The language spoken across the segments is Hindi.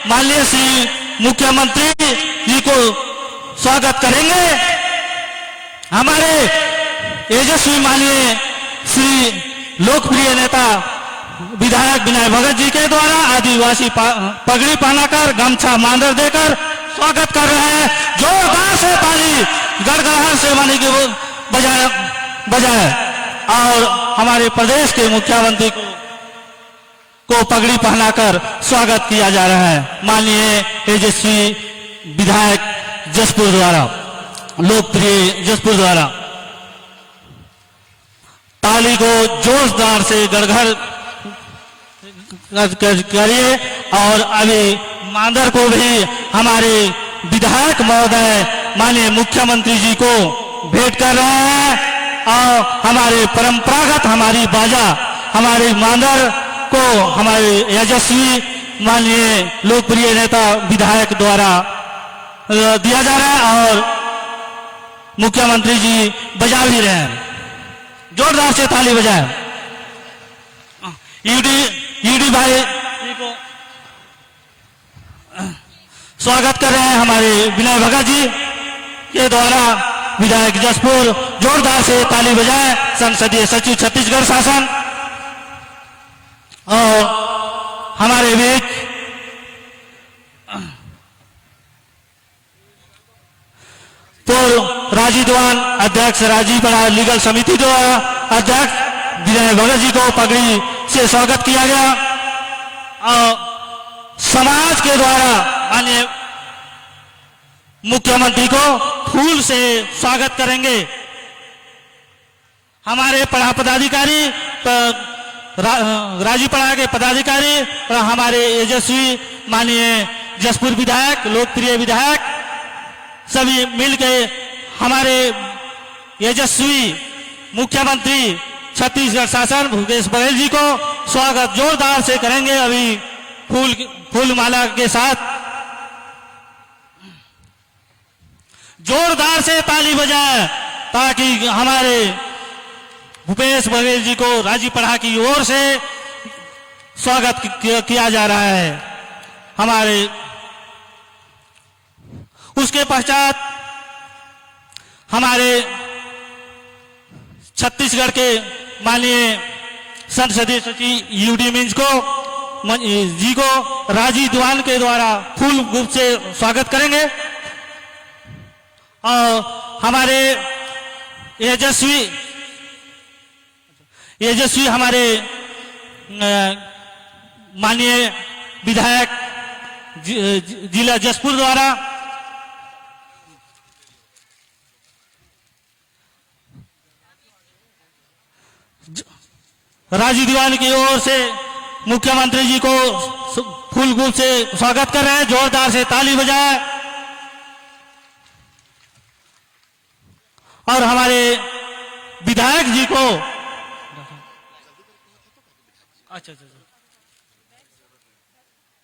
माननीय श्री मुख्यमंत्री जी को स्वागत करेंगे। हमारे तेजस्वी माननीय श्री लोकप्रिय नेता विधायक विनय भगत जी के द्वारा आदिवासी पगड़ी पहनाकर गमछा मांदर देकर स्वागत कर रहे हैं। जोरदार से ताली गड़गड़ाहट से मानी की बजाय और हमारे प्रदेश के मुख्यमंत्री को पगड़ी पहनाकर स्वागत किया जा रहा है। माननीय तेजस्वी विधायक जसपुर द्वारा, लोकप्रिय जसपुर द्वारा ताली को जोरदार से गड़गड़ करिए। और अभी मांदर को भी हमारे विधायक महोदय माननीय मुख्यमंत्री जी को भेंट कर रहे हैं। और हमारे परंपरागत हमारी बाजा हमारे मांदर को हमारे यशस्वी माननीय लोकप्रिय नेता विधायक द्वारा दिया जा रहा है और मुख्यमंत्री जी बजा भी रहे हैं। जोरदार से ताली बजाए। यूडी भाई को स्वागत कर रहे हैं हमारे विनय भगत जी के द्वारा विधायक जसपुर। जोरदार से ताली बजाए। संसदीय सचिव छत्तीसगढ़ शासन और हमारे बीच पूर्व राजीव दीवान अध्यक्ष राजीव पड़ा लीगल समिति द्वारा अध्यक्ष विनय भगत जी को पगड़ी से स्वागत किया गया। और समाज के द्वारा माननीय मुख्यमंत्री को फूल से स्वागत करेंगे। हमारे पढ़ा पदाधिकारी राजीपड़ा के पदाधिकारी और हमारे यशस्वी माननीय जसपुर विधायक लोकप्रिय विधायक सभी मिलके हमारे यशस्वी मुख्यमंत्री छत्तीसगढ़ शासन भूपेश बघेल जी को स्वागत जोरदार से करेंगे। अभी फूल माला के साथ जोरदार से ताली बजाए ताकि हमारे भूपेश बघेल जी को राजीपड़ा की ओर से स्वागत किया जा रहा है। हमारे उसके पश्चात हमारे छत्तीसगढ़ के माननीय संसदीय सचिव यूडी मिंज को जी को राजीव दीवान के द्वारा फूल गुप्त से स्वागत करेंगे। और हमारे यशस्वी हमारे माननीय विधायक जिला जसपुर द्वारा राजीव दीवान की ओर से मुख्यमंत्री जी को फूल गुल से स्वागत कर रहे हैं। जोरदार से ताली बजाए। और हमारे विधायक जी को अच्छा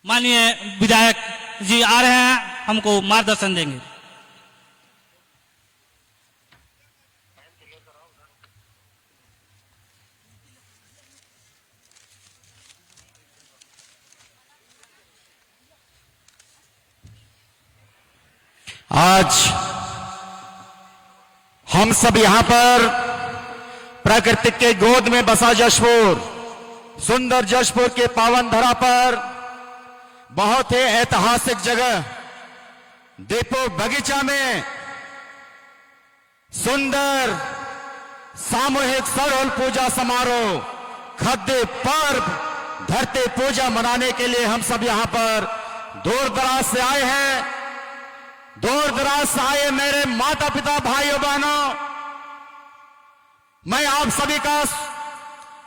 माननीय विधायक जी आ रहे हैं, हमको मार्गदर्शन देंगे। आज हम सब यहां पर प्रकृति के गोद में बसा जशपुर, सुंदर जशपुर के पावन धरा पर बहुत ही ऐतिहासिक जगह दीपो बगीचा में सुंदर सामूहिक सरल पूजा समारोह खद्दे पर्व धरती पूजा मनाने के लिए हम सब यहां पर दूर दराज से आए हैं। दूर दराज से आए मेरे माता पिता भाइयों बहनों, मैं आप सभी का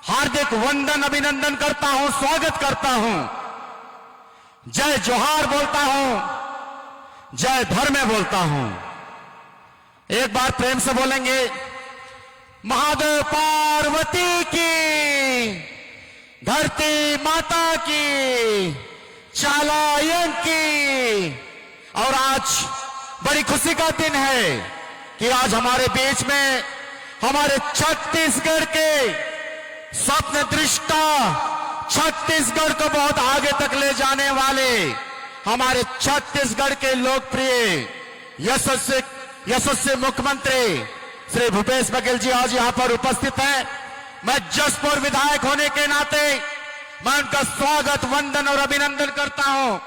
हार्दिक वंदन अभिनंदन करता हूं, स्वागत करता हूं। जय जोहार बोलता हूं, जय धर्म बोलता हूं। एक बार प्रेम से बोलेंगे, महादेव पार्वती की, धरती माता की, चालायन की। और आज बड़ी खुशी का दिन है कि आज हमारे बीच में हमारे छत्तीसगढ़ के स्वप्न दृष्टा, छत्तीसगढ़ को बहुत आगे तक ले जाने वाले हमारे छत्तीसगढ़ के लोकप्रिय यशस्वी मुख्यमंत्री श्री भूपेश बघेल जी आज यहां पर उपस्थित हैं। मैं जसपुर विधायक होने के नाते मैं उनका स्वागत, वंदन और अभिनंदन करता हूं,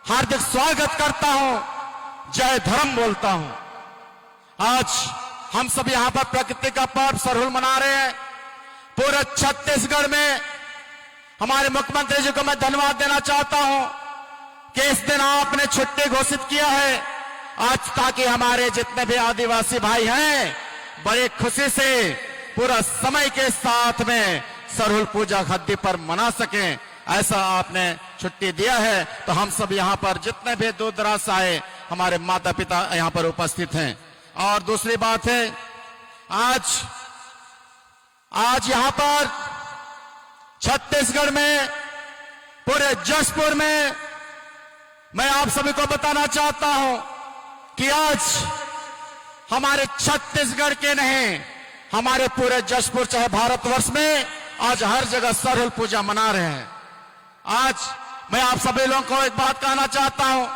हार्दिक स्वागत करता हूं, जय धर्म बोलता हूं। आज हम सब यहां पर प्रकृति का पर्व सरहुल मना रहे हैं। पूरे छत्तीसगढ़ में हमारे मुख्यमंत्री जी को मैं धन्यवाद देना चाहता हूं कि इस दिन आपने छुट्टी घोषित किया है आज, ताकि हमारे जितने भी आदिवासी भाई हैं बड़े खुशी से पूरा समय के साथ में सरहुल पूजा खद्दी पर मना सकें, ऐसा आपने छुट्टी दिया है। तो हम सब यहां पर जितने भी दूर दराज से आए हमारे माता पिता यहां पर उपस्थित हैं। और दूसरी बात है, आज यहां पर छत्तीसगढ़ में पूरे जसपुर में मैं आप सभी को बताना चाहता हूं कि आज हमारे छत्तीसगढ़ के नहीं, हमारे पूरे जसपुर चाहे भारतवर्ष में आज हर जगह सरहुल पूजा मना रहे हैं। आज मैं आप सभी लोगों को एक बात कहना चाहता हूं।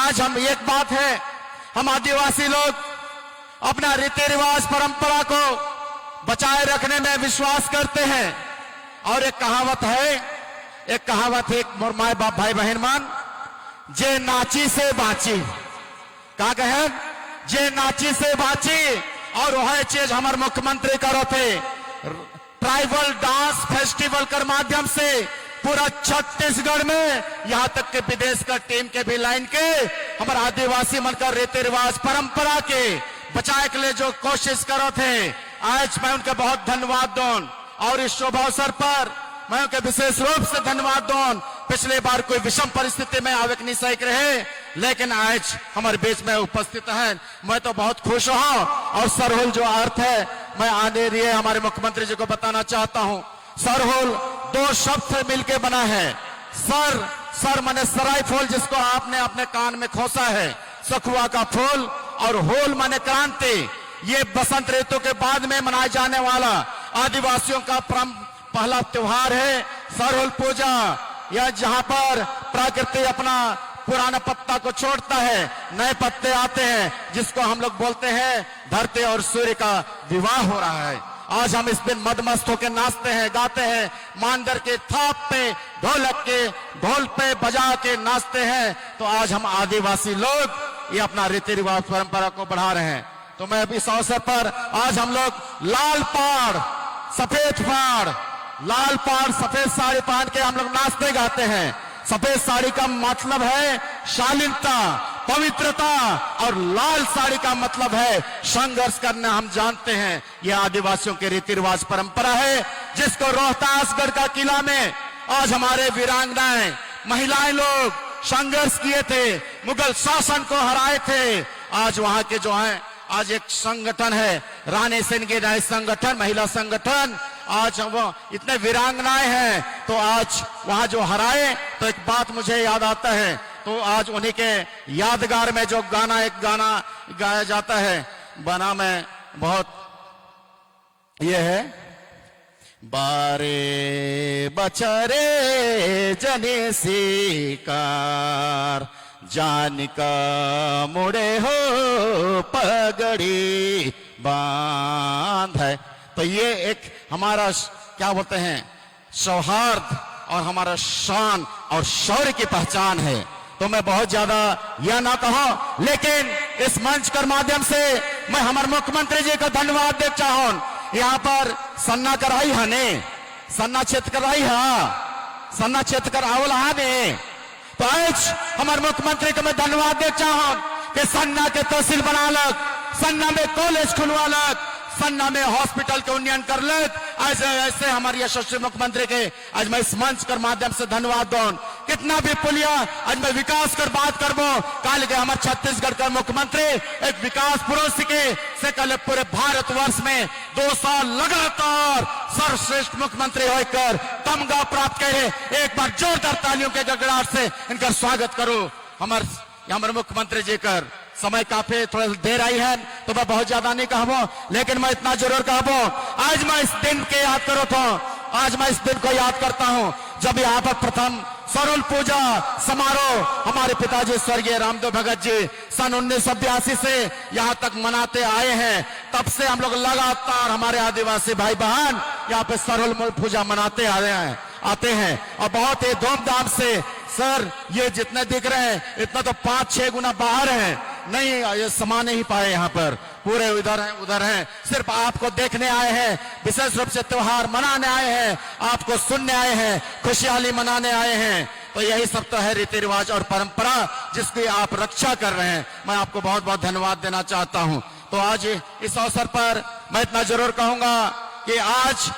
आज हम एक बात है, हम आदिवासी लोग अपना रीति रिवाज परंपरा को बचाए रखने में विश्वास करते हैं। और एक कहावत है, एक माय बाप भाई बहन मान जे नाची से बाची, का कहे जे नाची से बाची। और वह चीज हमारे मुख्यमंत्री करो थे, ट्राइबल डांस फेस्टिवल के माध्यम से पूरा छत्तीसगढ़ में यहां तक के विदेश का टीम के भी लाइन के हमारे आदिवासी मनकर रीति रिवाज परंपरा के बचाए के लिए जो कोशिश करो थे, आज मैं उनका बहुत धन्यवाद दूं। और इस शुभ अवसर पर मैं उनके विशेष रूप से धन्यवाद दूं। पिछले बार कोई विषम परिस्थिति में आवे नहीं सक रहे, लेकिन आज हमारे बीच में उपस्थित हैं। मैं तो बहुत खुश हूं। और सरहुल जो अर्थ है मैं आने रही हमारे मुख्यमंत्री जी को बताना चाहता हूं। सरहुल दो शब्द से मिलकर बना है। सर माने सराय फूल, जिसको आपने अपने कान में खोसा है, सखुआ का फूल, और होल माने क्रांति। ये बसंत ऋतु के बाद में मनाए जाने वाला आदिवासियों का पहला त्योहार है सरहुल पूजा। यह जहां पर प्रकृति अपना पुराना पत्ता को छोड़ता है, नए पत्ते आते हैं, जिसको हम लोग बोलते हैं धरती और सूर्य का विवाह हो रहा है। आज हम इस दिन मदमस्त होकर नाचते हैं, गाते हैं, मांदर के थाप पे, ढोलक के ढोल पे बजा के नाचते हैं। तो आज हम आदिवासी लोग ये अपना रीति रिवाज परंपरा को बढ़ा रहे हैं। तो मैं इस अवसर पर आज हम लोग लाल पाड़ सफेद साड़ी पहन के हम लोग नाचते गाते हैं। सफेद साड़ी का मतलब है शालीनता, पवित्रता, और लाल साड़ी का मतलब है संघर्ष करना। हम जानते हैं यह आदिवासियों के रीति रिवाज परंपरा है, जिसको रोहतासगढ़ का किला में आज हमारे वीरांगनाएं महिलाएं लोग संघर्ष किए थे, मुगल शासन को हराए थे। आज वहां के जो है, आज एक संगठन है रानी सिंह राय संगठन, महिला संगठन, आज वो इतने वीरांगनाएं हैं। तो आज वहां जो हराए, तो एक बात मुझे याद आता है। तो आज उन्हीं के यादगार में जो एक गाना गाया जाता है, बना में बहुत ये है, बारे बचरे जने शिकार जान का मुड़े हो पगड़ी बांध है। तो ये एक हमारा क्या बोलते हैं सौहार्द और हमारा शान और शौर्य की पहचान है। तो मैं बहुत ज्यादा यह ना कहूं, लेकिन इस मंच के माध्यम से मैं हमारे मुख्यमंत्री जी को धन्यवाद देना चाहूं। यहाँ पर सन्ना कराई है ने, सन्ना क्षेत्र कराई है, सन्ना क्षेत्र करावल है ने। तो आज हमारे मुख्यमंत्री को मैं धन्यवाद देना चाहूं कि सन्ना के तहसील बना लग, सन्ना में कॉलेज खुलवा लग, सन्ना में हॉस्पिटल के उन्नयन कर लग। ऐसे हमारे यशस्वी मुख्यमंत्री के आज मैं इस मंच के माध्यम से धन्यवाद दूं। कितना भी पुलिया आज मैं विकास कर बात करबो, कल के हमारे छत्तीसगढ़ का मुख्यमंत्री एक विकास पुरुष से कल पूरे भारतवर्ष में 2 साल लगातार सर्वश्रेष्ठ मुख्यमंत्री होकर तमगा प्राप्त करे। एक बार जोरदार तालियों के गड़गड़ाहट से इनका स्वागत करो। हमारे मुख्यमंत्री जी कर समय काफी थोड़ा देर आई है, तो मैं बहुत ज्यादा नहीं कहबो, लेकिन मैं इतना जरूर कहबो, आज मैं इस दिन के याद करो तो आज मैं इस दिन को याद करता हूं जब यहाँ पर प्रथम सरुल पूजा समारोह हमारे पिताजी स्वर्गीय रामदेव भगत जी सन 1982 से यहाँ तक मनाते आए हैं। तब से हम लोग लगातार हमारे आदिवासी भाई बहन यहाँ पे सरुल पूजा मनाते आते हैं और बहुत ही धूमधाम से। सर ये जितने दिख रहे हैं इतना तो 5-6 गुना बाहर हैं, नहीं ये समा नहीं पाए यहाँ पर, पूरे उधर हैं। सिर्फ आपको देखने आए हैं, विशेष रूप से त्योहार मनाने आए हैं, आपको सुनने आए हैं, खुशहाली मनाने आए हैं। तो यही सब तो है रीति रिवाज और परंपरा जिसकी आप रक्षा कर रहे हैं। मैं आपको बहुत बहुत धन्यवाद देना चाहता हूं। तो आज इस अवसर पर मैं इतना जरूर कहूंगा कि आज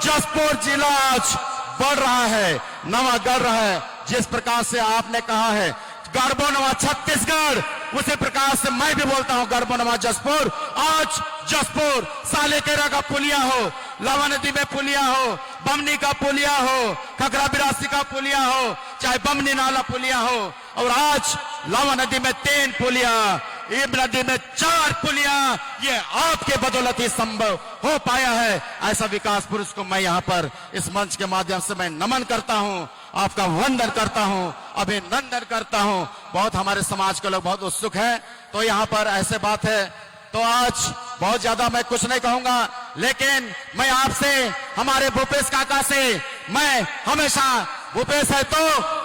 जसपुर जिला आज बढ़ रहा है, नवा गढ़ रहा है। जिस प्रकार से आपने कहा है गर्वो नवा छत्तीसगढ़, उसी प्रकार से मैं भी बोलता हूं गर्वो नवा जसपुर। आज जसपुर सालेकेरा का पुलिया हो, लावा नदी में पुलिया हो, बमनी का पुलिया हो, खकरा बिरासी का पुलिया हो, चाहे बमनी नाला पुलिया हो, और आज लावा नदी में 3 पुलिया, इब नदी में 4 पुलिया, ये आपके बदौलत ही संभव हो पाया है। ऐसा विकास पुरुष को मैं यहाँ पर इस मंच के माध्यम से मैं नमन करता हूँ, आपका वंदन करता हूँ, अभिनंदन करता हूँ। बहुत हमारे समाज के लोग बहुत उत्सुक हैं, तो यहाँ पर ऐसे बात है। तो आज बहुत ज्यादा मैं कुछ नहीं कहूंगा, लेकिन मैं आपसे, हमारे भूपेश काका से, मैं हमेशा भूपेश है तो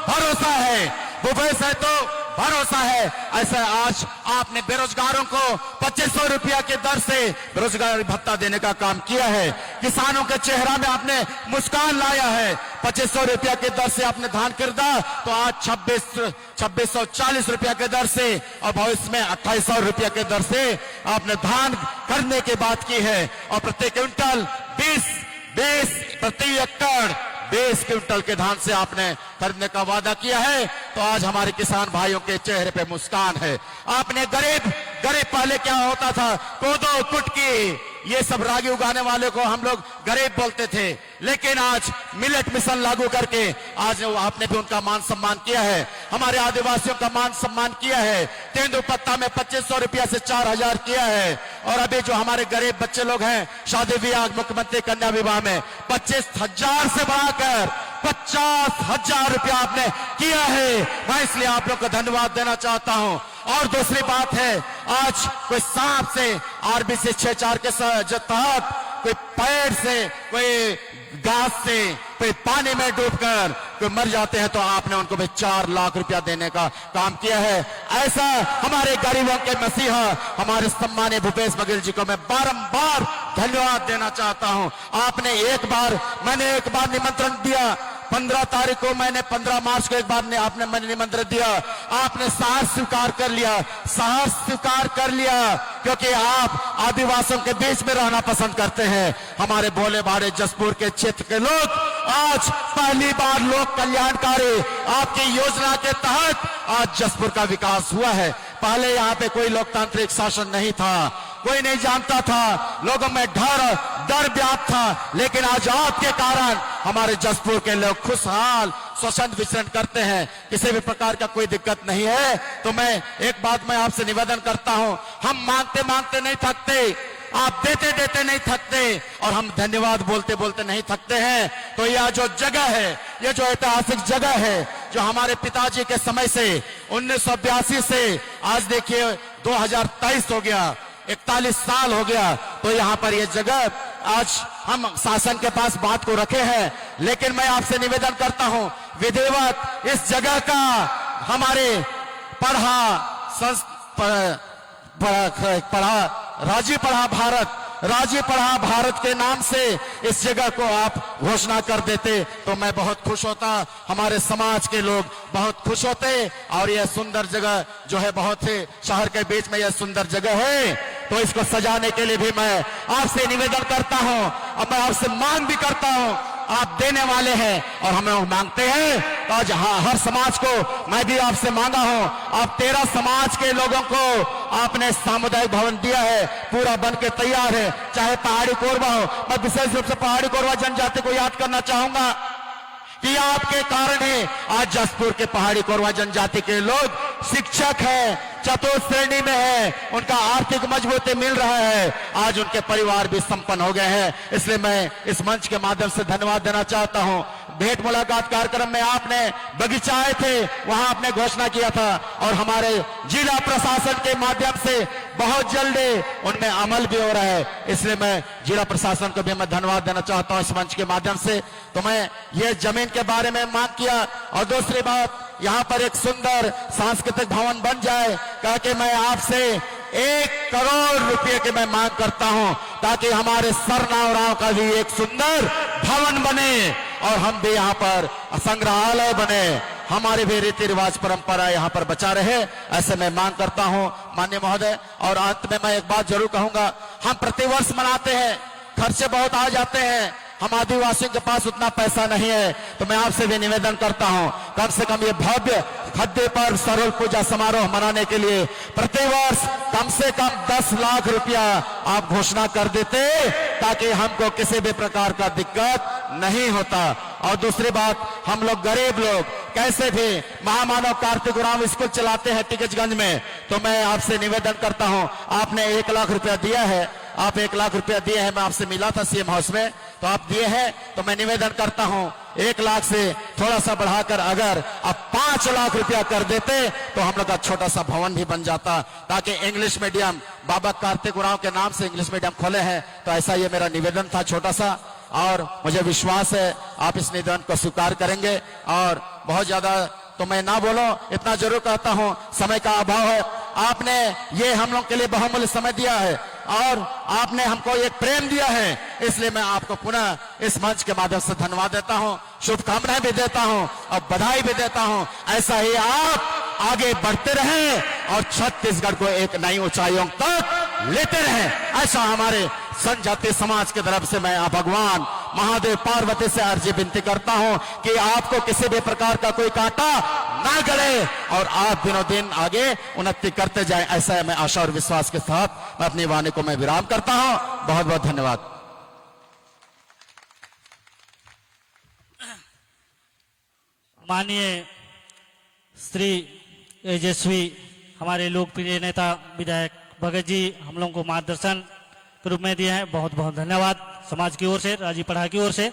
भरोसा है, भूपेश है तो भरोसा है। ऐसा आज आपने बेरोजगारों को 2500 रुपया के दर से बेरोजगारी भत्ता देने का काम किया है। किसानों के चेहरा में आपने मुस्कान लाया है। 2500 रुपया के दर से आपने धान खरीदा, तो आज 2640 रुपया के दर से, और भविष्य में 2800 रुपया के दर से आपने धान खरीदने की बात की है। और प्रति क्विंटल 20 प्रति एकड़ 20 क्विंटल के धान से आपने खरीदने का वादा किया है। तो आज हमारे किसान भाइयों के चेहरे पे मुस्कान है। आपने गरीब पहले क्या होता था, कोदो कुटकी ये सब रागी उगाने वाले को हम लोग गरीब बोलते थे, लेकिन आज मिलेट मिशन लागू करके आज आपने भी उनका मान सम्मान किया है, हमारे आदिवासियों का मान सम्मान किया है। तेंदुपत्ता में 2500 रुपया से 4000 किया है। और अभी जो हमारे गरीब बच्चे लोग हैं शादी विवाह, मुख्यमंत्री कन्या विवाह में 25,000 से बढ़ाकर 50,000 रुपया आपने किया है। मैं इसलिए आप लोग को धन्यवाद देना चाहता हूं। और दूसरी बात है, आज कोई सांप से आरबीसी 64 के तहत, कोई पेड़ से, कोई घास से, कोई पानी में डूबकर कोई मर जाते हैं, तो आपने उनको भी 4 लाख रुपया देने का काम किया है। ऐसा हमारे गरीबों के मसीहा हमारे सम्मानीय भूपेश बघेल जी को मैं बारंबार धन्यवाद देना चाहता हूं। मैंने एक बार निमंत्रण दिया, 15 तारीख को मैंने 15 मार्च को एक बार आपने मैंने निमंत्रण दिया, आपने साहस स्वीकार कर लिया, क्योंकि आप आदिवासियों के बीच में रहना पसंद करते हैं। हमारे भोले भाले जसपुर के क्षेत्र के लोग आज पहली बार लोक कल्याणकारी आपकी योजना के तहत आज जसपुर का विकास हुआ है। पहले यहाँ पे कोई लोकतांत्रिक शासन नहीं था, कोई नहीं जानता था, लोगों में डर व्याप्त था, लेकिन आज आपके कारण हमारे जसपुर के लोग खुशहाल स्वच्छंद विचरण करते हैं, किसी भी प्रकार का कोई दिक्कत नहीं है। तो मैं एक बात मैं आपसे निवेदन करता हूं, हम मांगते नहीं थकते, आप देते नहीं थकते, और हम धन्यवाद बोलते नहीं थकते हैं। तो यह जो जगह है, यह जो ऐतिहासिक जगह है, जो हमारे पिताजी के समय से 1982 से आज देखिए 2023 हो गया, 41 साल हो गया। तो यहाँ पर ये जगह आज हम शासन के पास बात को रखे हैं, लेकिन मैं आपसे निवेदन करता हूँ, विधिवत इस जगह का हमारे राजी पढ़ा भारत के नाम से इस जगह को आप घोषणा कर देते तो मैं बहुत खुश होता, हमारे समाज के लोग बहुत खुश होते। और यह सुंदर जगह जो है, बहुत ही शहर के बीच में यह सुंदर जगह है, तो इसको सजाने के लिए भी मैं आपसे निवेदन करता हूं, और मैं आपसे मांग भी करता हूं। आप देने वाले हैं और हमें मांगते हैं, तो आज हर समाज को मैं भी आपसे मांगा हूं। आप 13 समाज के लोगों को आपने सामुदायिक भवन दिया है, पूरा बन के तैयार है, चाहे पहाड़ी कोरबा हो। मैं विशेष रूप से पहाड़ी कोरबा जनजाति को याद करना चाहूंगा कि आपके कारण ही आज जसपुर के पहाड़ी कोरबा जनजाति के लोग शिक्षक हैं, चतुर्थ श्रेणी में है, उनका आर्थिक मजबूती मिल रहा है, आज उनके परिवार भी संपन्न हो गए हैं। इसलिए मैं इस मंच के माध्यम से धन्यवाद देना चाहता हूं। भेंट मुलाकात कार्यक्रम में आपने बगीचा आए थे, वहां आपने घोषणा किया था और हमारे जिला प्रशासन के माध्यम से बहुत जल्दी उनमें अमल भी हो रहा है। इसलिए मैं जिला प्रशासन को भी मैं धन्यवाद देना चाहता हूं इस मंच के माध्यम से। तो मैं ये जमीन के बारे में मांग किया और दूसरी बात, यहां पर एक सुंदर सांस्कृतिक भवन बन जाए, ताकि मैं आपसे 1 करोड़ रुपए की मैं मांग करता हूं, ताकि हमारे सरनावराव का भी एक सुंदर भवन बने और हम भी यहां पर संग्रहालय बने, हमारे भी रीति रिवाज परंपरा यहां पर बचा रहे, ऐसे मैं मांग करता हूं माननीय महोदय। और अंत में मैं एक बात जरूर कहूंगा, हम प्रतिवर्ष मनाते हैं, खर्चे बहुत आ जाते हैं, हम आदिवासियों के पास उतना पैसा नहीं है, तो मैं आपसे भी निवेदन करता हूं, कम से कम ये भव्य खद्दे पर सरल पूजा समारोह मनाने के लिए प्रतिवर्ष कम से कम 10 लाख रुपया आप घोषणा कर देते, ताकि हमको किसी भी प्रकार का दिक्कत नहीं होता। और दूसरी बात, हम लोग गरीब लोग कैसे भी महामानव कार्तिक उरांव स्कूल चलाते हैं टिकटगंज में, तो मैं आपसे निवेदन करता हूं, आपने 1 लाख रुपया दिया है, आप 1 लाख रुपया दिए हैं, मैं आपसे मिला था सीएम हाउस में, तो आप दिए हैं, तो मैं निवेदन करता हूं 1 लाख से थोड़ा सा बढ़ाकर अगर आप 5 लाख रुपया कर देते तो हम लोग का छोटा सा भवन भी बन जाता, ताकि इंग्लिश मीडियम बाबा कार्तिक उरांव के नाम से इंग्लिश मीडियम खोले हैं। तो ऐसा ये मेरा निवेदन था छोटा सा, और मुझे विश्वास है आप इस निवेदन को स्वीकार करेंगे। और बहुत ज्यादा तो मैं ना बोलो, इतना जरूर कहता हूं, समय का अभाव है, आपने ये हम लोग के लिए बहुमूल्य समय दिया है और आपने हमको एक प्रेम दिया है, इसलिए मैं आपको पुनः इस मंच के माध्यम से धन्यवाद देता हूं, शुभकामनाएं भी देता हूं और बधाई भी देता हूं। ऐसा ही आप आगे बढ़ते रहें और छत्तीसगढ़ को एक नई ऊंचाइयों तक लेते रहें, ऐसा हमारे जनजातीय समाज की तरफ से मैं भगवान महादेव पार्वती से अर्जी विनती करता हूं कि आपको किसी भी प्रकार का कोई कांटा ना गड़े और आप दिनों दिन आगे उन्नति करते जाएं, ऐसा मैं आशा और विश्वास के साथ मैं अपनी वाणी को मैं विराम करता हूं। बहुत बहुत धन्यवाद। माननीय श्री तेजस्वी हमारे लोकप्रिय नेता विधायक भगत जी हम लोगों को मार्गदर्शन के रूप में दिए हैं, बहुत बहुत धन्यवाद समाज की ओर से, राजीव पढ़ा की ओर से।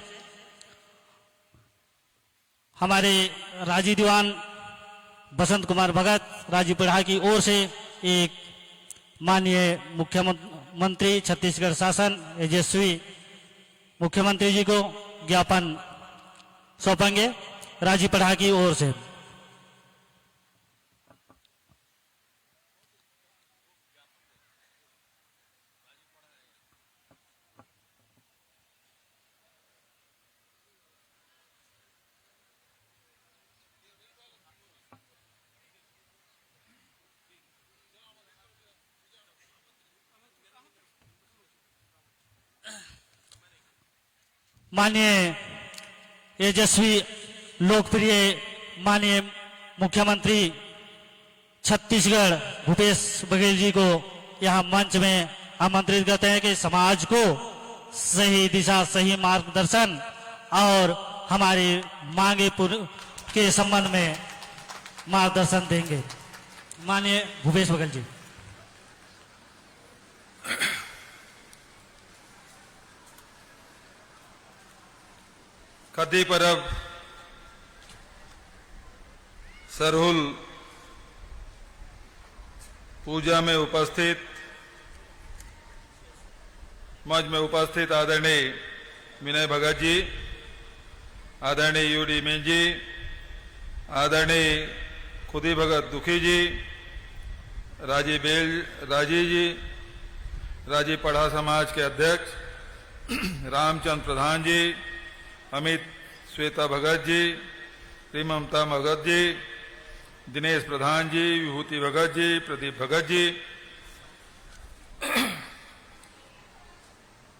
हमारे राजी दीवान बसंत कुमार भगत राजीव पढ़ा की ओर से एक माननीय मुख्यमंत्री छत्तीसगढ़ शासन तेजस्वी मुख्यमंत्री जी को ज्ञापन सौंपेंगे राजीव पढ़ा की ओर से। माननीय तेजस्वी लोकप्रिय माननीय मुख्यमंत्री छत्तीसगढ़ भूपेश बघेल जी को यहां मंच में आमंत्रित करते हैं कि समाज को सही दिशा, सही मार्गदर्शन और हमारी मांगे के संबंध में मार्गदर्शन देंगे। माननीय भूपेश बघेल जी। खद्दी परब सरहुल पूजा में उपस्थित मंच में उपस्थित आदरणीय विनय भगत जी, आदरणीय यूडी मीन जी, आदरणीय खुदी भगत दुखी जी, राजी जी, राजी पढ़ा समाज के अध्यक्ष रामचंद्र प्रधान जी, अमित श्वेता भगत जी, श्री ममता भगत जी, दिनेश प्रधान जी, विभूति भगत जी, प्रदीप भगत जी,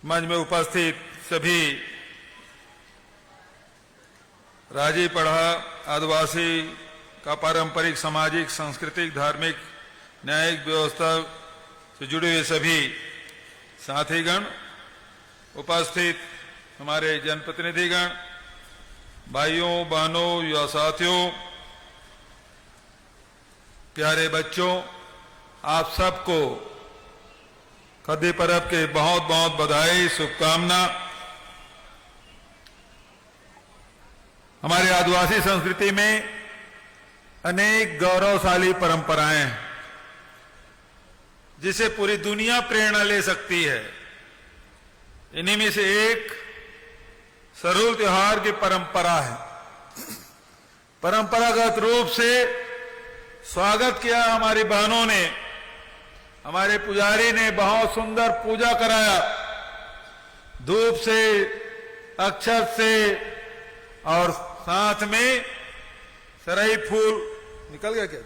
मंच में उपस्थित सभी राजी पढ़ा आदिवासी का पारंपरिक, सामाजिक, सांस्कृतिक, धार्मिक, न्यायिक व्यवस्था से जुड़े हुए सभी साथीगण, उपस्थित हमारे जनप्रतिनिधिगण, भाइयों बहनों, युवा साथियों, प्यारे बच्चों, आप सबको खद्दी परब के बहुत बहुत बधाई, शुभकामना। हमारे आदिवासी संस्कृति में अनेक गौरवशाली परंपराएं हैं जिसे पूरी दुनिया प्रेरणा ले सकती है। इन्हीं में से एक सरहुल त्योहार की परंपरा है। परंपरागत रूप से स्वागत किया हमारी बहनों ने, हमारे पुजारी ने बहुत सुंदर पूजा कराया, धूप से, अक्षत से और साथ में सरई फूल निकल गया क्या?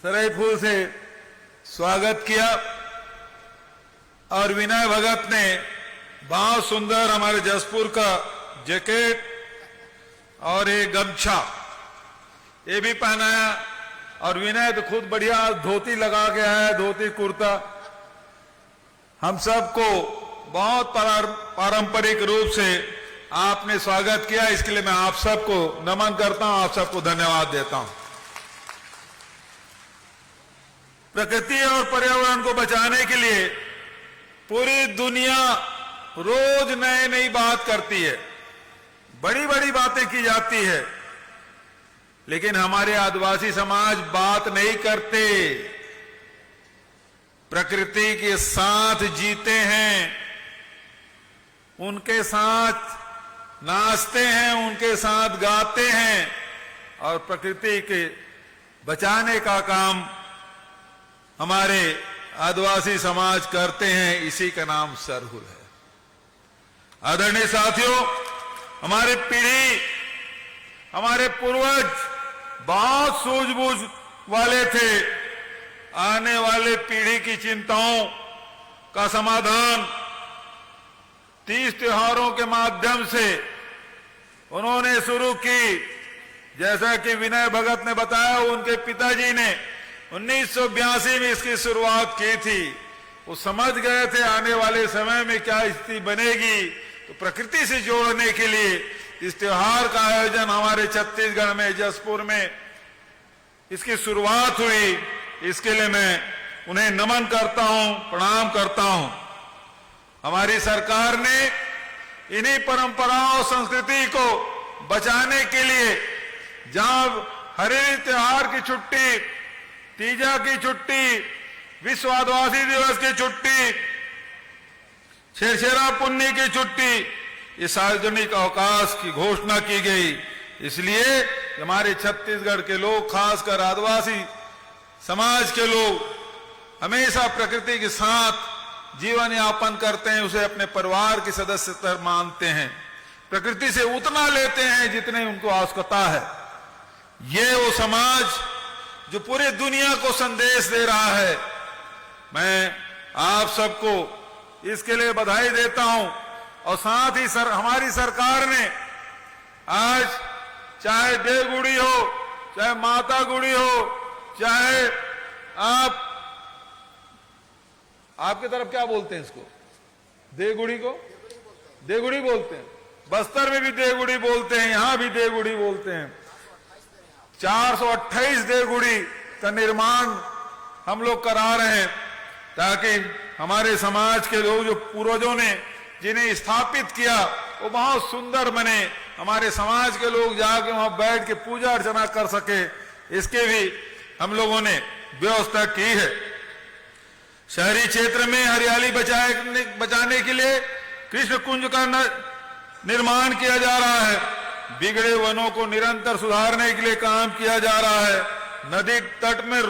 सरई फूल से स्वागत किया और विनय भगत ने बहुत सुंदर हमारे जसपुर का जैकेट और एक गमछा ये भी पहनाया और विनय तो खुद बढ़िया धोती लगा के आया, धोती कुर्ता। हम सबको बहुत पारंपरिक रूप से आपने स्वागत किया, इसके लिए मैं आप सबको नमन करता हूं, आप सबको धन्यवाद देता हूं। प्रकृति और पर्यावरण को बचाने के लिए पूरी दुनिया रोज नई नई बात करती है, बड़ी बड़ी बातें की जाती है, लेकिन हमारे आदिवासी समाज बात नहीं करते, प्रकृति के साथ जीते हैं, उनके साथ नाचते हैं, उनके साथ गाते हैं और प्रकृति के बचाने का काम हमारे आदिवासी समाज करते हैं। इसी का नाम सरहुल है। आदरणीय साथियों, हमारी पीढ़ी, हमारे पूर्वज बहुत सूझबूझ वाले थे। आने वाले पीढ़ी की चिंताओं का समाधान 30 त्योहारों के माध्यम से उन्होंने शुरू की। जैसा कि विनय भगत ने बताया, उनके पिताजी ने 1982 में इसकी शुरुआत की थी। वो समझ गए थे आने वाले समय में क्या स्थिति बनेगी, तो प्रकृति से जोड़ने के लिए इस त्योहार का आयोजन हमारे छत्तीसगढ़ में जसपुर में इसकी शुरुआत हुई। इसके लिए मैं उन्हें नमन करता हूं, प्रणाम करता हूं। हमारी सरकार ने इन्हीं परंपराओं और संस्कृति को बचाने के लिए जहां हरेली त्योहार की छुट्टी, तीजा की छुट्टी, विश्व आदिवासी दिवस की छुट्टी, छेरछेरा पुन्नी की छुट्टी, ये सार्वजनिक अवकाश की घोषणा की गई। इसलिए हमारे छत्तीसगढ़ के लोग, खासकर आदिवासी समाज के लोग हमेशा प्रकृति के साथ जीवन यापन करते हैं, उसे अपने परिवार के सदस्य तरह मानते हैं, प्रकृति से उतना लेते हैं जितने उनको आवश्यकता है। ये वो समाज जो पूरी दुनिया को संदेश दे रहा है। मैं आप सबको इसके लिए बधाई देता हूं और साथ ही हमारी सरकार ने आज चाहे देवगुड़ी हो, चाहे माता गुड़ी हो, चाहे आपकी तरफ क्या बोलते हैं इसको, देवगुड़ी को देवगुड़ी बोलते हैं, बस्तर में भी देवगुड़ी बोलते हैं, यहां भी देवगुड़ी बोलते हैं। 428 देवगुड़ी का निर्माण हम लोग करा रहे हैं ताकि हमारे समाज के लोग, जो पूर्वजों ने जिन्हें स्थापित किया, वो बहुत सुंदर बने, हमारे समाज के लोग जाके वहां बैठ के पूजा अर्चना कर सके, इसके भी हम लोगों ने व्यवस्था की है। शहरी क्षेत्र में हरियाली बचाने के लिए कृष्ण कुंज का निर्माण किया जा रहा है। बिगड़े वनों को निरंतर सुधारने के लिए काम किया जा रहा है। नदी तट में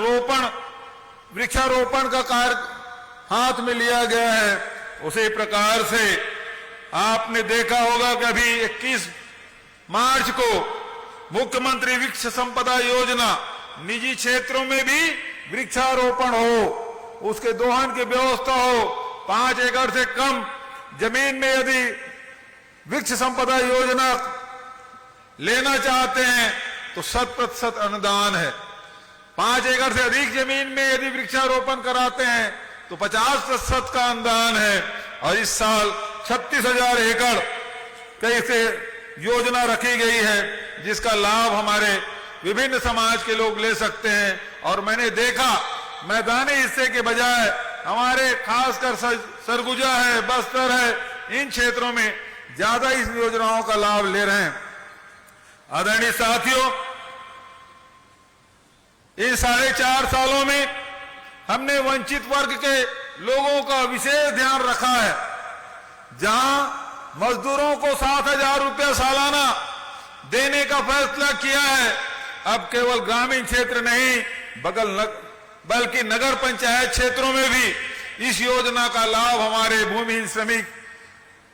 वृक्षारोपण का कार्य हाथ में लिया गया है। उसी प्रकार से आपने देखा होगा कि अभी 21 मार्च को मुख्यमंत्री वृक्ष संपदा योजना, निजी क्षेत्रों में भी वृक्षारोपण हो, उसके दोहन की व्यवस्था हो। 5 एकड़ से कम जमीन में यदि वृक्ष संपदा योजना लेना चाहते हैं तो 100% अनुदान है। 5 एकड़ से अधिक जमीन में यदि वृक्षारोपण कराते हैं तो 50% का अनुदान है। और इस साल 36,000 एकड़ कैसे योजना रखी गई है जिसका लाभ हमारे विभिन्न समाज के लोग ले सकते हैं। और मैंने देखा मैदानी हिस्से के बजाय हमारे खासकर सरगुजा है, बस्तर है, इन क्षेत्रों में ज्यादा इस योजनाओं का लाभ ले रहे हैं। आदरणीय साथियों, इन 4.5 सालों में हमने वंचित वर्ग के लोगों का विशेष ध्यान रखा है। जहां मजदूरों को 7,000 रुपया सालाना देने का फैसला किया है, अब केवल ग्रामीण क्षेत्र नहीं बल्कि नगर पंचायत क्षेत्रों में भी इस योजना का लाभ हमारे भूमिहीन श्रमिक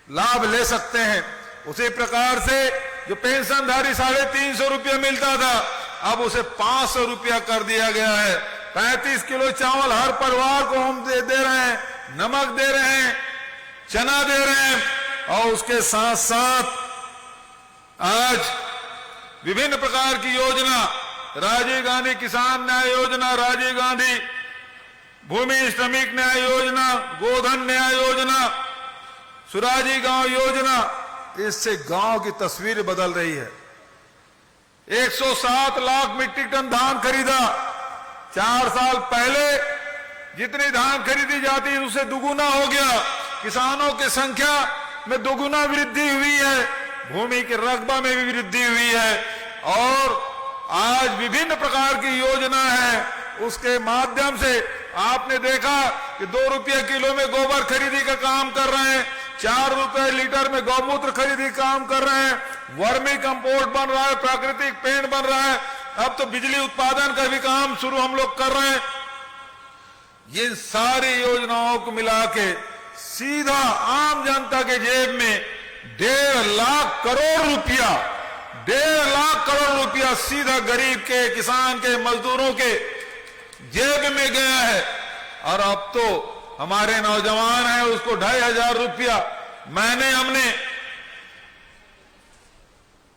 लाभ ले सकते हैं। उसी प्रकार से जो पेंशनधारी 350 रुपया मिलता था, अब उसे 500 रुपया कर दिया गया है। 35 किलो चावल हर परिवार को हम दे रहे हैं, नमक दे रहे हैं, चना दे रहे हैं, और उसके साथ साथ आज विभिन्न प्रकार की योजना, राजीव गांधी किसान न्याय योजना, राजीव गांधी भूमि श्रमिक न्याय योजना, गोधन न्याय योजना, सुराजी गांव योजना, इससे गांव की तस्वीर बदल रही है। 107 लाख मीट्रिक टन धान खरीदा। 4 साल पहले जितनी धान खरीदी जाती है उससे दुगुना हो गया। किसानों की संख्या में दुगुना वृद्धि हुई है, भूमि के रकबा में भी वृद्धि हुई है, और आज विभिन्न प्रकार की योजना है। उसके माध्यम से आपने देखा कि 2 रुपये किलो में गोबर खरीदी का काम कर रहे हैं, 4 रुपए लीटर में गौमूत्र खरीदी काम कर रहे हैं, वर्मी कंपोस्ट बन रहा है, प्राकृतिक पेंट बन रहा है, अब तो बिजली उत्पादन का भी काम शुरू हम लोग कर रहे हैं। ये सारी योजनाओं को मिला के सीधा आम जनता के जेब में 1.5 लाख करोड़ रुपया, 1.5 लाख करोड़ रुपया सीधा गरीब के, किसान के, मजदूरों के जेब में गया है। और अब तो हमारे नौजवान हैं, उसको 2,500 रुपया महीने हमने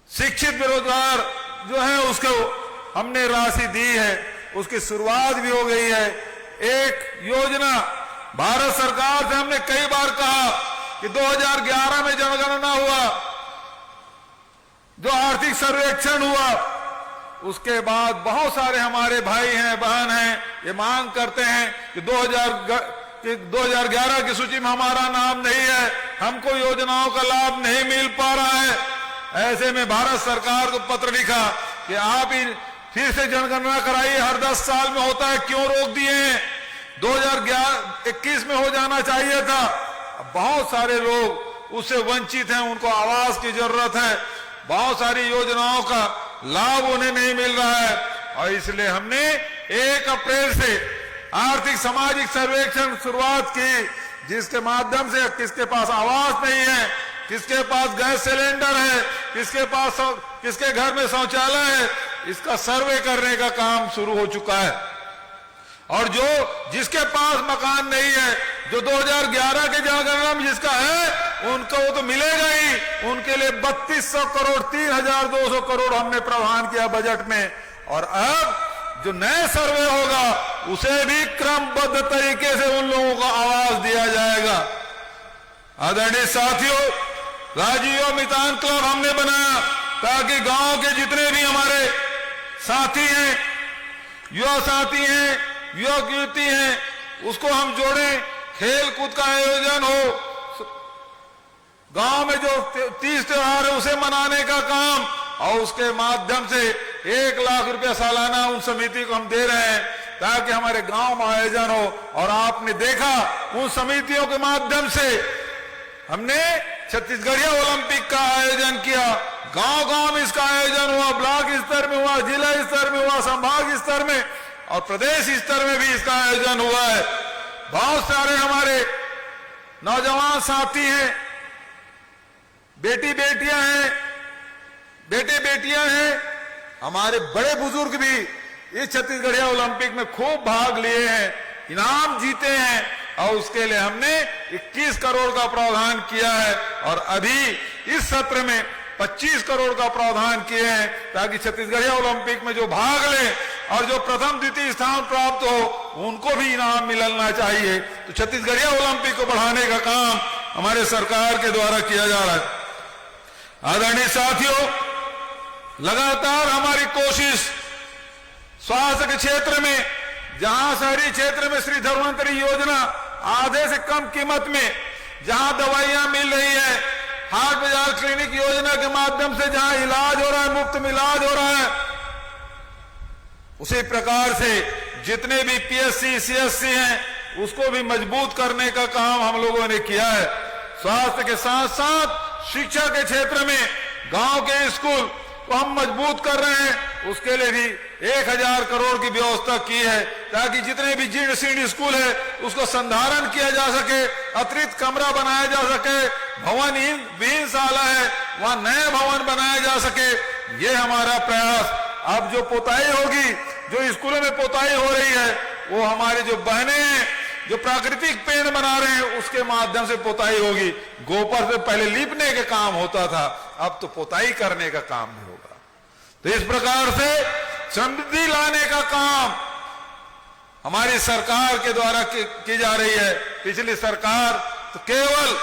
शिक्षित बेरोजगार जो है उसको हमने राशि दी है, उसकी शुरुआत भी हो गई है। एक योजना भारत सरकार से हमने कई बार कहा कि 2011 में जनगणना हुआ, जो आर्थिक सर्वेक्षण हुआ, उसके बाद बहुत सारे हमारे भाई हैं, बहन हैं, ये मांग करते हैं कि 2011 की सूची में हमारा नाम नहीं है, हमको योजनाओं का लाभ नहीं मिल पा रहा है। ऐसे में भारत सरकार को पत्र लिखा कि आप फिर से जनगणना कराइए, हर 10 साल में होता है, क्यों रोक दिए हैं? 2021 में हो जाना चाहिए था। बहुत सारे लोग उससे वंचित हैं, उनको आवास की जरूरत है, बहुत सारी योजनाओं का लाभ उन्हें नहीं मिल रहा है, और इसलिए हमने 1 अप्रैल से आर्थिक सामाजिक सर्वेक्षण शुरुआत की, जिसके माध्यम से किसके पास आवास नहीं है, किसके पास गैस सिलेंडर है, किसके घर में शौचालय है, इसका सर्वे करने का काम शुरू हो चुका है। और जिसके पास मकान नहीं है, जो 2011 के जनगणना में जिसका है, उनको वो तो मिलेगा ही। उनके लिए 3200 करोड़ 3,200 करोड़ हमने प्रावधान किया बजट में। और अब जो नए सर्वे होगा उसे भी क्रमबद्ध तरीके से उन लोगों को आवास दिया जाएगा। आदरणीय साथियों, राजीव मितान क्लब हमने बनाया ताकि गांव के जितने भी हमारे साथी हैं, युवा साथी हैं, युवक युवती हैं, उसको हम जोड़ें, खेल कूद का आयोजन हो, गांव में जो 30 त्योहार है उसे मनाने का काम, और उसके माध्यम से 1 लाख रुपया सालाना उन समिति को हम दे रहे हैं ताकि हमारे गांव में आयोजन हो। और आपने देखा उन समितियों के माध्यम से हमने छत्तीसगढ़िया ओलंपिक का आयोजन किया, गांव गांव में इसका आयोजन हुआ, ब्लॉक स्तर में हुआ, जिला स्तर में हुआ, संभाग स्तर में और प्रदेश स्तर में भी इसका आयोजन हुआ है। बहुत सारे हमारे नौजवान साथी हैं, बेटी बेटियां हैं, बेटे बेटियां हैं, हमारे बड़े बुजुर्ग भी इस छत्तीसगढ़िया ओलंपिक में खूब भाग लिए हैं, इनाम जीते हैं, और उसके लिए हमने 21 करोड़ का प्रावधान किया है। और अभी इस सत्र में 25 करोड़ का प्रावधान किए हैं ताकि छत्तीसगढ़िया ओलंपिक में जो भाग ले और जो प्रथम द्वितीय स्थान प्राप्त हो उनको भी इनाम मिलना चाहिए। तो छत्तीसगढ़िया ओलंपिक को बढ़ाने का काम हमारे सरकार के द्वारा किया जा रहा है। आदरणीय साथियों, लगातार हमारी कोशिश स्वास्थ्य के क्षेत्र में, जहां शहरी क्षेत्र में श्री धन्वंतरी योजना आधे से कम कीमत में जहां दवाइयां मिल रही है, हाट बाजार क्लिनिक योजना के माध्यम से जहां इलाज हो रहा है, मुफ्त में इलाज हो रहा है, उसी प्रकार से जितने भी पीएससी सीएससी हैं उसको भी मजबूत करने का काम हम लोगों ने किया है। स्वास्थ्य के साथ साथ शिक्षा के क्षेत्र में गांव के स्कूल को हम मजबूत कर रहे हैं, उसके लिए भी 1000 करोड़ की व्यवस्था की है ताकि जितने भी जीर्ण शीर्ण स्कूल है उसको संधारण किया जा सके, अतिरिक्त कमरा बनाया जा सके, भवन विहीन शाला है वहां नए भवन बनाया जा सके। ये हमारा प्रयास। अब जो पोताई होगी, जो स्कूलों में पोताई हो रही है, वो हमारी जो बहनें हैं जो प्राकृतिक पेड़ बना रहे हैं उसके माध्यम से पोताई होगी। गोबर से पहले लीपने का काम होता था, अब तो पोताई करने का काम भी होगा। तो इस प्रकार से समृद्धि लाने का काम हमारी सरकार के द्वारा की जा रही है। पिछली सरकार तो केवल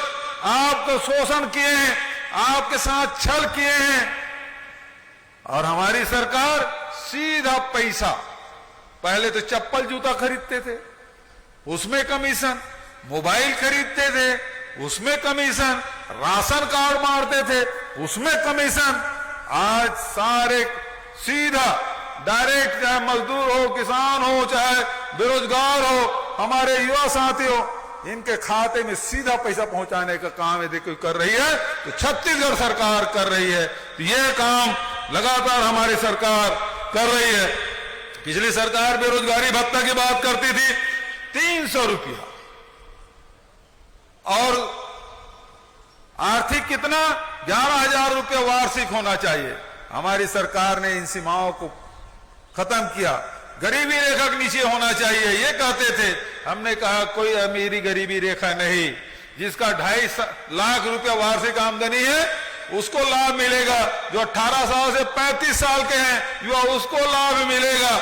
आपको शोषण किए हैं, आपके साथ छल किए हैं, और हमारी सरकार सीधा पैसा। पहले तो चप्पल जूता खरीदते थे, उसमें कमीशन, मोबाइल खरीदते थे उसमें कमीशन, राशन कार्ड मारते थे उसमें कमीशन। आज सारे सीधा डायरेक्ट, चाहे मजदूर हो, किसान हो, चाहे बेरोजगार हो, हमारे युवा साथी हो, इनके खाते में सीधा पैसा पहुंचाने का काम यदि कोई कर रही है तो छत्तीसगढ़ सरकार कर रही है। तो यह काम लगातार हमारी सरकार कर रही है। पिछली सरकार बेरोजगारी भत्ता की बात करती थी, 300 रुपया, और आर्थिक कितना 11,000 रुपया वार्षिक होना चाहिए। हमारी सरकार ने इन सीमाओं को खत्म किया। गरीबी रेखा के नीचे होना चाहिए ये कहते थे, हमने कहा कोई अमीरी गरीबी रेखा नहीं। जिसका 2.5 लाख रुपया वार्षिक आमदनी है उसको लाभ मिलेगा, जो 18 साल से 35 साल के हैं युवा उसको लाभ मिलेगा,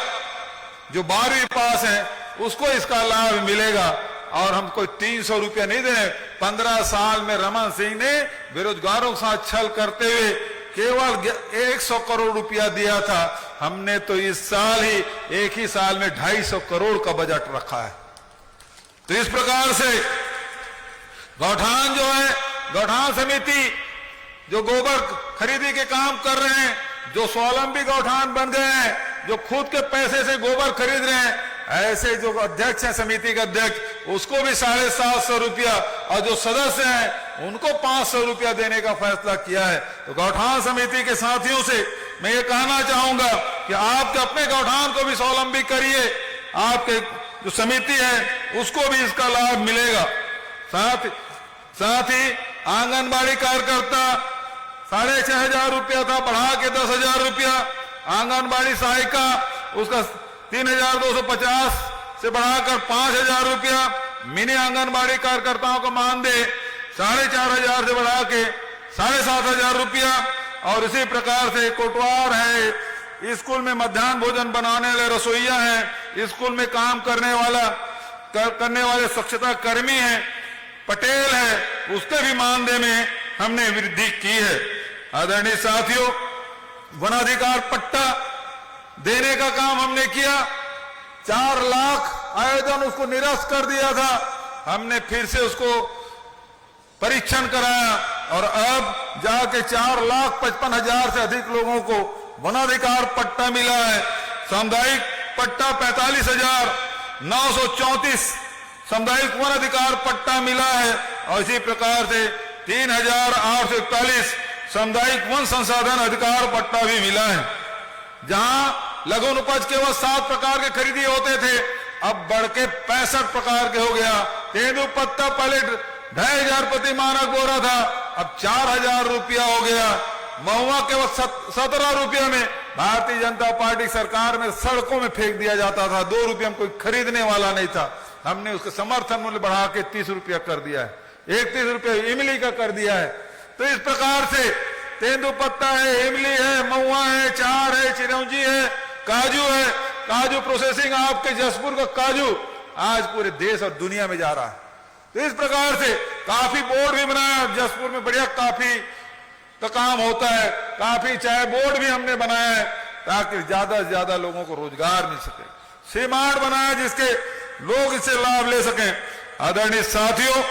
जो 12वीं पास है उसको इसका लाभ मिलेगा। और हम कोई 300 रुपया नहीं दे रहे। 15 साल में रमन सिंह ने बेरोजगारों के साथ छल करते हुए केवल 100 करोड़ रुपया दिया था। हमने तो इस साल ही, एक ही साल में 250 करोड़ का बजट रखा है। तो इस प्रकार से गौठान जो है, गौठान समिति जो गोबर खरीदी के काम कर रहे हैं, जो स्वावलंबी गौठान बन गए हैं, जो खुद के पैसे से गोबर खरीद रहे हैं, ऐसे जो अध्यक्ष हैं समिति के अध्यक्ष, उसको भी 750 रुपया, और जो सदस्य हैं उनको 500 रुपया देने का फैसला किया है। तो गौठान समिति के साथियों से मैं ये कहना चाहूंगा कि आपके अपने गौठान को भी स्वावलंबी करिए, आपके जो समिति है उसको भी इसका लाभ मिलेगा। साथ ही आंगनबाड़ी कार्यकर्ता 6,500 रुपया था, बढ़ा के 10,000 रुपया। आंगनबाड़ी सहायिका उसका 3,250 से बढ़ाकर 5,000 रुपया। मिनी आंगनबाड़ी कार्यकर्ताओं का मानदेय 4,500 से बढ़ा के 7,500 रुपया। और इसी प्रकार से कोटवार है, स्कूल में मध्याह्न भोजन बनाने वाले रसोईया हैं, स्कूल में काम करने वाले स्वच्छता कर्मी हैं, पटेल है, उसके भी मानदेय में हमने वृद्धि की है। आदरणीय साथियों, वनाधिकार पट्टा देने का काम हमने किया। 4 लाख आवेदन उसको निरस्त कर दिया था, हमने फिर से उसको परीक्षण कराया और अब जाके 4,55,000 से अधिक लोगों को वनाधिकार पट्टा मिला है। सामुदायिक पट्टा 45,934 सामुदायिक वनाधिकार पट्टा मिला है। और इसी प्रकार से 3,841 सामुदायिक वन संसाधन अधिकार पट्टा भी मिला है। जहां लघु उपज केवल 7 प्रकार के खरीदी होते थे, अब बढ़ के 65 प्रकार के हो गया। तेंदुपत्ता पहले 2,500 प्रति मानक बोरा था, अब 4,000 रुपया हो गया। महुआ केवल 17 रुपया में भारतीय जनता पार्टी सरकार में सड़कों में फेंक दिया जाता था, 2 रुपये में कोई खरीदने वाला नहीं था। हमने उसके समर्थन मूल्य बढ़ा के 30 रुपया कर दिया है, 31 रुपये इमली का कर दिया है। तो इस प्रकार से तेंदुपत्ता है, इमली है, महुआ है, चार है, चिरौंजी है, काजू है। काजू प्रोसेसिंग आपके जसपुर का काजू आज पूरे देश और दुनिया में जा रहा है। तो इस प्रकार से काफी बोर्ड भी बनाया, जसपुर में बढ़िया काफी का काम होता है, काफी चाय बोर्ड भी हमने बनाया है ताकि ज्यादा से ज्यादा लोगों को रोजगार मिल सके। सीमार्ट बनाया जिसके लोग इससे लाभ ले सकें। आदरणीय साथियों,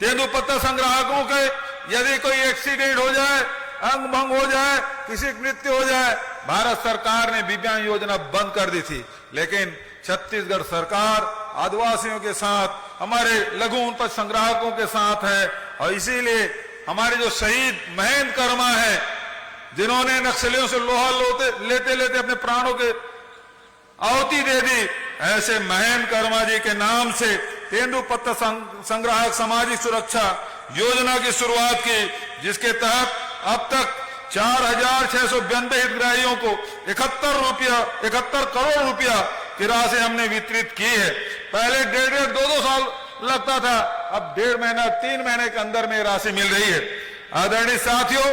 तेंदुपत्ता संग्राहकों के यदि कोई एक्सीडेंट हो जाए, अंग भंग हो जाए, किसी की मृत्यु हो जाए, भारत सरकार ने दिव्यांग योजना बंद कर दी थी, लेकिन छत्तीसगढ़ सरकार आदिवासियों के साथ, हमारे लघु उपज संग्राहकों के साथ है। और इसीलिए हमारे जो शहीद महेंद्र कर्मा है, जिन्होंने नक्सलियों से लोहा लेते लेते अपने प्राणों के आहुति दे दी, ऐसे महेंद्र कर्मा जी के नाम से तेंदुपत्ता संग्राहक सामाजिक सुरक्षा योजना की शुरुआत की, जिसके तहत अब तक 4,692 हितग्राहियों को 71 करोड़ रुपया की राशि हमने वितरित की है। पहले 1.5-2 साल लगता था, अब 1.5 महीना 3 महीने के अंदर में राशि मिल रही है। आदरणीय साथियों,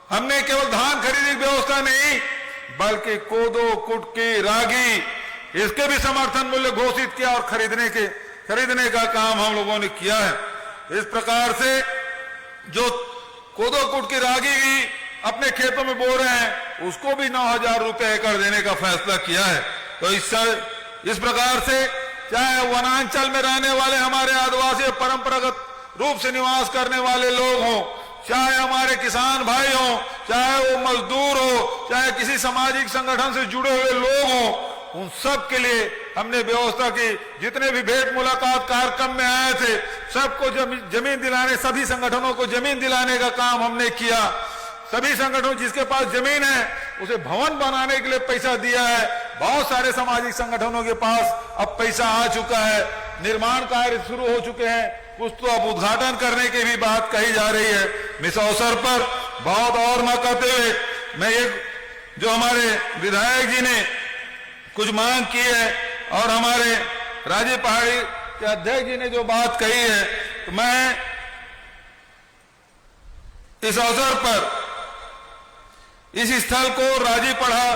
हमने केवल धान खरीदने की व्यवस्था नहीं, बल्कि कोदो, कुटकी, रागी, इसके भी समर्थन मूल्य घोषित किया और खरीदने का काम हम लोगों ने किया है। इस प्रकार से जो कोदो, कुटकी, रागी भी अपने खेतों में बो रहे हैं, उसको भी 9,000 रुपए एकड़ देने का फैसला किया है। तो इस प्रकार से चाहे वनांचल में रहने वाले हमारे आदिवासी परंपरागत रूप से निवास करने वाले लोग हों, चाहे हमारे किसान भाई हों, चाहे वो मजदूर हो, चाहे किसी सामाजिक संगठन से जुड़े हुए लोग हों, उन सब के लिए हमने व्यवस्था की। जितने भी भेंट मुलाकात कार्यक्रम में आए थे, सबको जमीन दिलाने, सभी संगठनों को जमीन दिलाने का काम हमने किया। सभी संगठनों जिसके पास जमीन है उसे भवन बनाने के लिए पैसा दिया है। बहुत सारे सामाजिक संगठनों के पास अब पैसा आ चुका है, निर्माण कार्य शुरू हो चुके हैं, कुछ तो अब उद्घाटन करने की भी बात कही जा रही है। इस अवसर पर बहुत और न कहते हुए मैं एक जो हमारे विधायक जी ने कुछ मांग की है और हमारे राजीव पहाड़ी के अध्यक्ष जी ने जो बात कही है, तो मैं इस अवसर पर इस स्थल को राजीव पढ़ा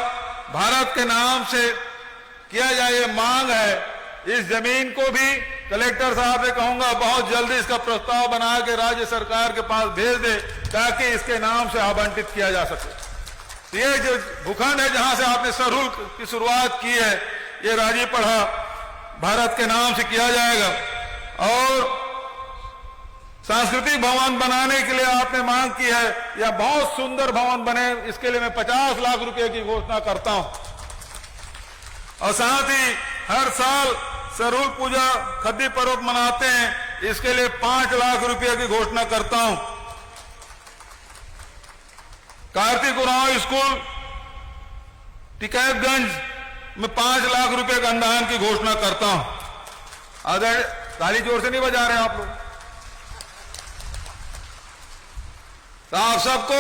भारत के नाम से किया जाए, ये मांग है। इस जमीन को भी कलेक्टर साहब से कहूंगा बहुत जल्दी इसका प्रस्ताव बना के राज्य सरकार के पास भेज दे, ताकि इसके नाम से आवंटित किया जा सके। ये जो भूखंड है जहां से आपने सरहुल की शुरुआत की है, ये राजीव पढ़ा भारत के नाम से किया जाएगा। और सांस्कृतिक भवन बनाने के लिए आपने मांग की है, या बहुत सुंदर भवन बने, इसके लिए मैं 50 लाख रुपए की घोषणा करता हूं। और साथ ही हर साल सरहुल पूजा खद्दी पर्व मनाते हैं, इसके लिए 5 लाख रुपए की घोषणा करता हूं। कार्तिक उरांव स्कूल टिकैतगंज में 5 लाख रुपए का अनुदान की घोषणा करता हूं। आदर ताली जोर से नहीं बजा रहे आप लोग। तो आप सबको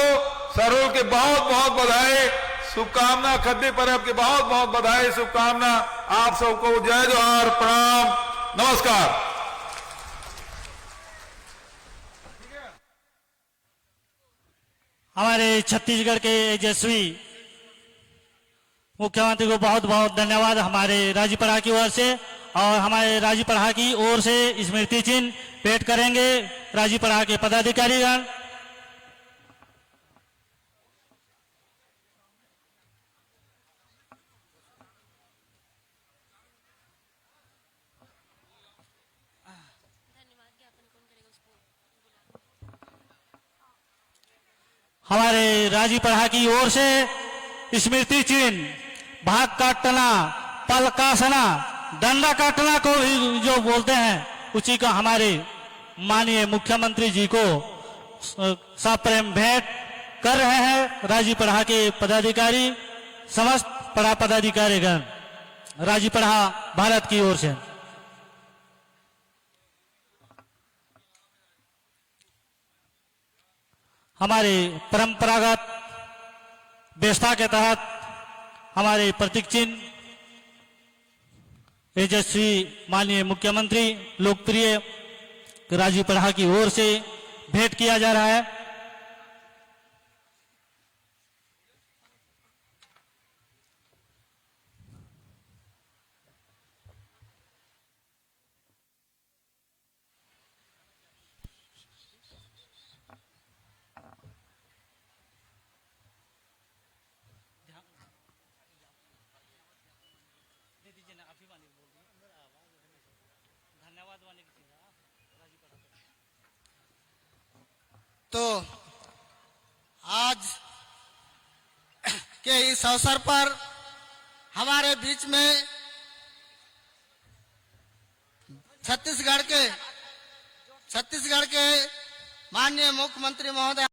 सरहुल के बहुत बहुत बधाई, शुभकामना, खद्दी पर्व की बहुत बहुत बधाई, शुभकामना। आप सबको जय जोहार, प्रणाम, नमस्कार। हमारे छत्तीसगढ़ के यशस्वी मुख्यमंत्री को बहुत बहुत धन्यवाद हमारे राजीपड़ा की ओर से। और हमारे राजीपड़ा की ओर से स्मृति चिन्ह भेंट करेंगे राजीपड़ा के पदाधिकारीगण। हमारे राजीपड़ा की ओर से स्मृति चिन्ह, भाग काटना, पल काटना, डंडा काटना को भी जो बोलते हैं, उसी का हमारे माननीय मुख्यमंत्री जी को सप्रेम भेंट कर रहे हैं राजीपड़ा के पदाधिकारी, समस्त पड़ा पदाधिकारीगण राजीपड़ा भारत की ओर से। हमारे परंपरागत व्यवस्था के तहत हमारे प्रतीक चिन्ह यशस्वी माननीय मुख्यमंत्री लोकप्रिय राजीपड़ा की ओर से भेंट किया जा रहा है। तो आज के इस अवसर पर हमारे बीच में छत्तीसगढ़ के माननीय मुख्यमंत्री महोदय